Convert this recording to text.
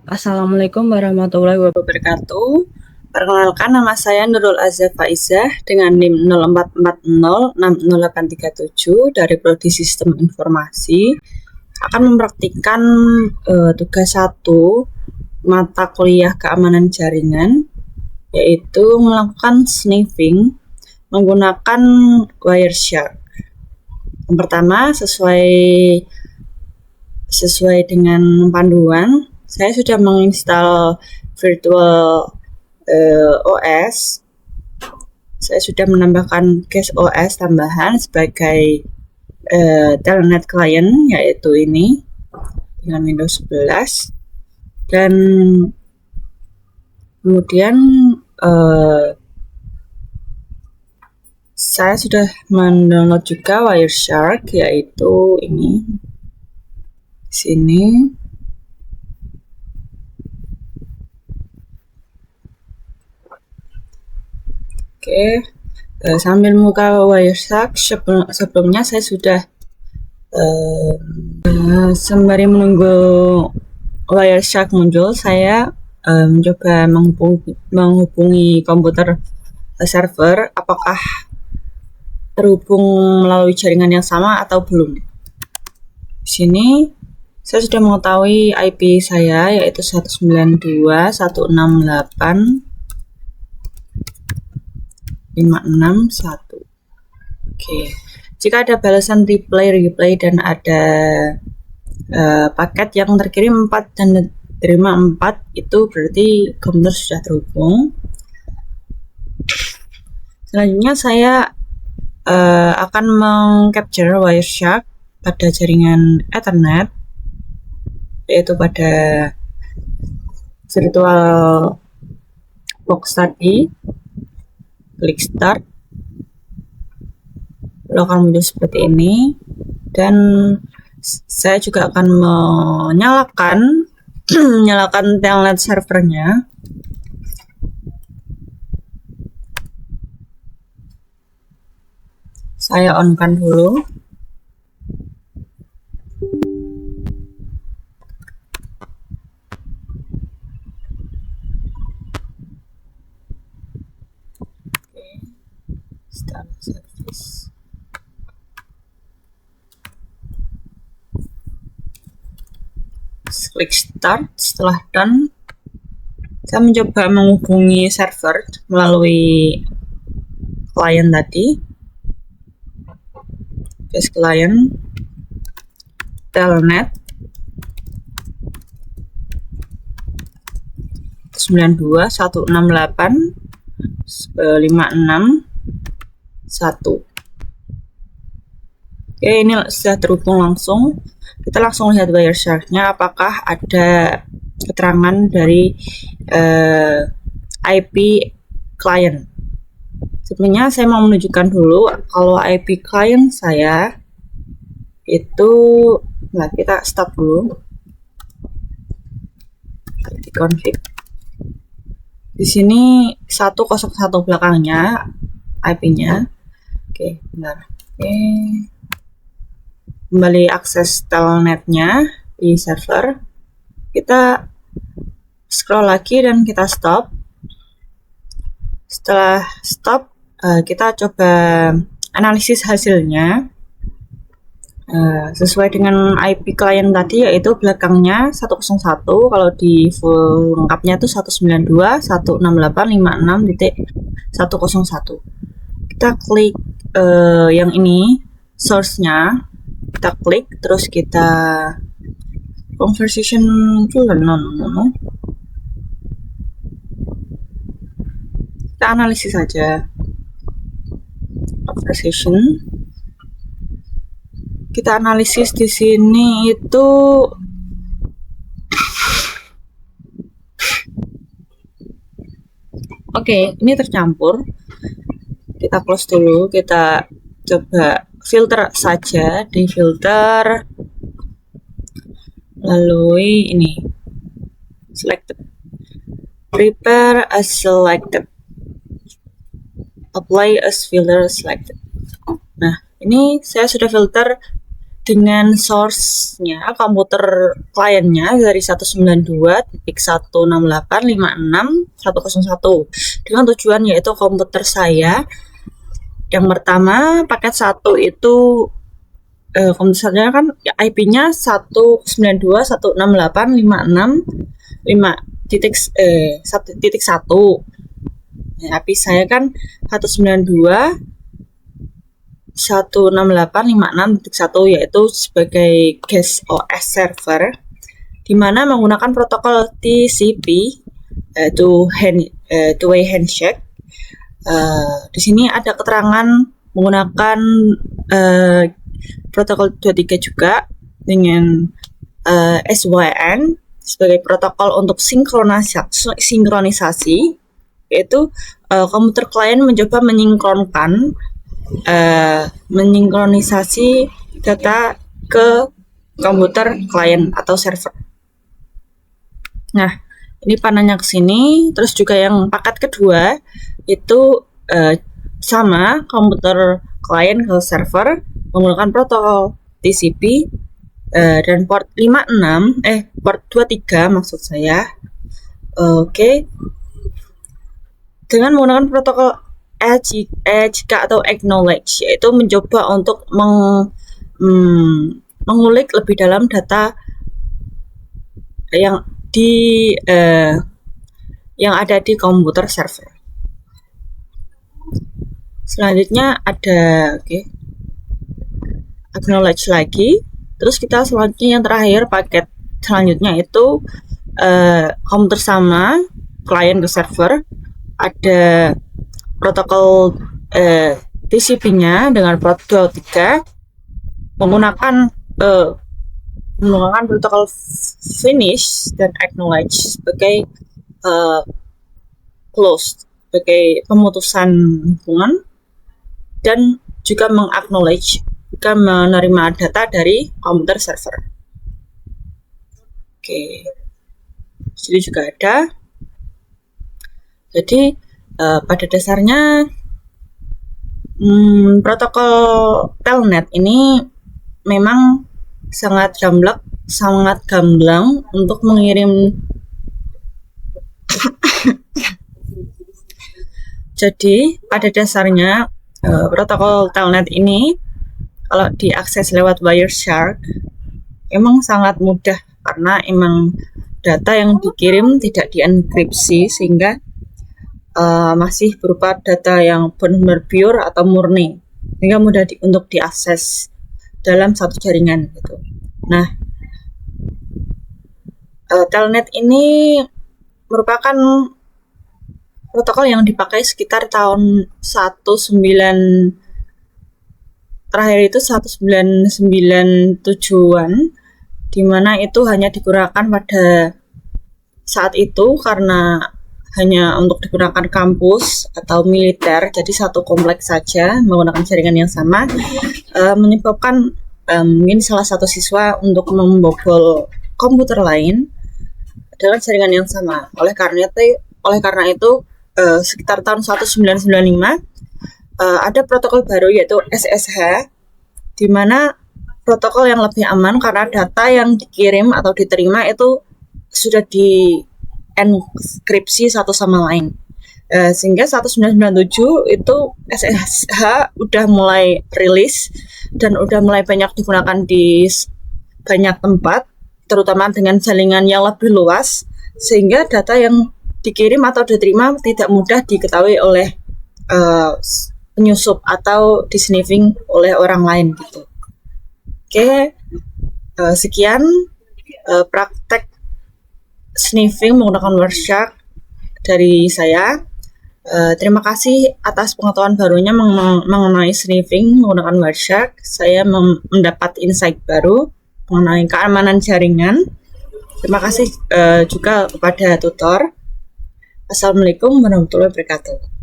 Assalamualaikum warahmatullahi wabarakatuh. Perkenalkan, nama saya Nurul Azza Faizah dengan NIM 0440608337 dari Prodi Sistem Informasi. Akan mempraktikkan tugas 1 mata kuliah keamanan jaringan, yaitu melakukan sniffing menggunakan Wireshark. Yang pertama, sesuai dengan panduan, saya sudah menginstal virtual OS. Saya sudah menambahkan cache OS tambahan sebagai telnet client, yaitu ini dengan Windows 11. Dan kemudian saya sudah mendownload juga Wireshark, yaitu ini sini. Sambil membuka Wireshark, sebelumnya saya sudah sembari menunggu Wireshark muncul, saya mencoba menghubungi komputer server, apakah terhubung melalui jaringan yang sama atau belum. Di sini saya sudah mengetahui IP saya, yaitu 192.168.561. Jika ada balasan replay dan ada paket yang terkirim 4 dan terima 4, itu berarti komputer sudah terhubung. Selanjutnya saya akan meng-capture Wireshark pada jaringan Ethernet, yaitu pada virtual box tadi. Klik start, lalu akan muncul seperti ini, dan saya juga akan menyalakan telnet servernya. Saya on-kan dulu. Start service. Klik start. Setelah done, saya mencoba menghubungi server melalui klien tadi. Client telnet 92.168.561. Ini sudah terhubung langsung. Kita langsung lihat Wireshark-nya, apakah ada keterangan dari IP client. Sebenarnya saya mau menunjukkan dulu kalau IP client saya itu, kita stop dulu, di config. Di sini 101 belakangnya IP-nya. Kembali akses telnetnya di server. Kita scroll lagi dan kita stop. Setelah stop, kita coba analisis hasilnya sesuai dengan IP client tadi, yaitu belakangnya 101, kalau di full lengkapnya itu 192.168.56.101. Kita klik yang ini, source-nya, kita klik, terus kita conversation kita analisis saja. Conversation. Kita analisis di sini itu ini tercampur. Kita close dulu, kita coba filter saja, di filter, lalu ini selected, prepare as selected, apply as filter selected. Nah, ini saya sudah filter dengan source-nya komputer kliennya dari 192.168.56.101 dengan tujuan yaitu komputer saya yang pertama paket 1 itu komputer saya kan IP-nya 192.168.56.5.1. IP saya kan 192.168.56.1 yaitu sebagai guest OS server di mana menggunakan protokol TCP two-way handshake. Di sini ada keterangan menggunakan protokol 23 juga dengan SYN sebagai protokol untuk sinkronisasi, yaitu komputer klien mencoba menyingkronisasi data ke komputer klien atau server. Nah, ini panahnya ke sini. Terus juga yang paket kedua itu sama komputer klien ke server menggunakan protokol TCP dan port 23 maksud saya. Oke. Dengan menggunakan protokol EJK atau acknowledge, yaitu mencoba untuk mengulik lebih dalam data yang ada di komputer server. Selanjutnya ada acknowledge lagi. Terus kita selanjutnya yang terakhir paket selanjutnya itu komputer sama klien ke server, ada protokol TCP-nya dengan port 23 menggunakan protokol finish dan acknowledge sebagai close, sebagai pemutusan hubungan, dan juga mengacknowledge jika menerima data dari komputer server. Sini juga ada. Jadi pada dasarnya protokol telnet ini memang sangat gamblang untuk mengirim. Jadi pada dasarnya protokol telnet ini kalau diakses lewat Wireshark emang sangat mudah karena emang data yang dikirim tidak dienkripsi sehingga masih berupa data yang benar-benar pure atau murni sehingga mudah untuk diakses dalam satu jaringan gitu. Nah, telnet ini merupakan protokol yang dipakai sekitar tahun 1997-an, di mana itu hanya digunakan pada saat itu karena hanya untuk digunakan kampus atau militer, jadi satu kompleks saja menggunakan jaringan yang sama, menyebabkan mungkin salah satu siswa untuk membobol komputer lain dengan jaringan yang sama. Oleh karena itu sekitar tahun 1995 ada protokol baru yaitu SSH, di mana protokol yang lebih aman karena data yang dikirim atau diterima itu sudah dienkripsi satu sama lain. Sehingga 1997 itu SSH udah mulai rilis dan udah mulai banyak digunakan di banyak tempat, terutama dengan jaringan yang lebih luas, sehingga data yang dikirim atau diterima tidak mudah diketahui oleh penyusup atau di-sniffing oleh orang lain gitu. Sekian praktek sniffing menggunakan Wireshark dari saya. Terima kasih atas pengetahuan barunya mengenai sniffing menggunakan Wireshark. Saya mendapat insight baru mengenai keamanan jaringan. Terima kasih juga kepada tutor. Assalamualaikum warahmatullahi wabarakatuh.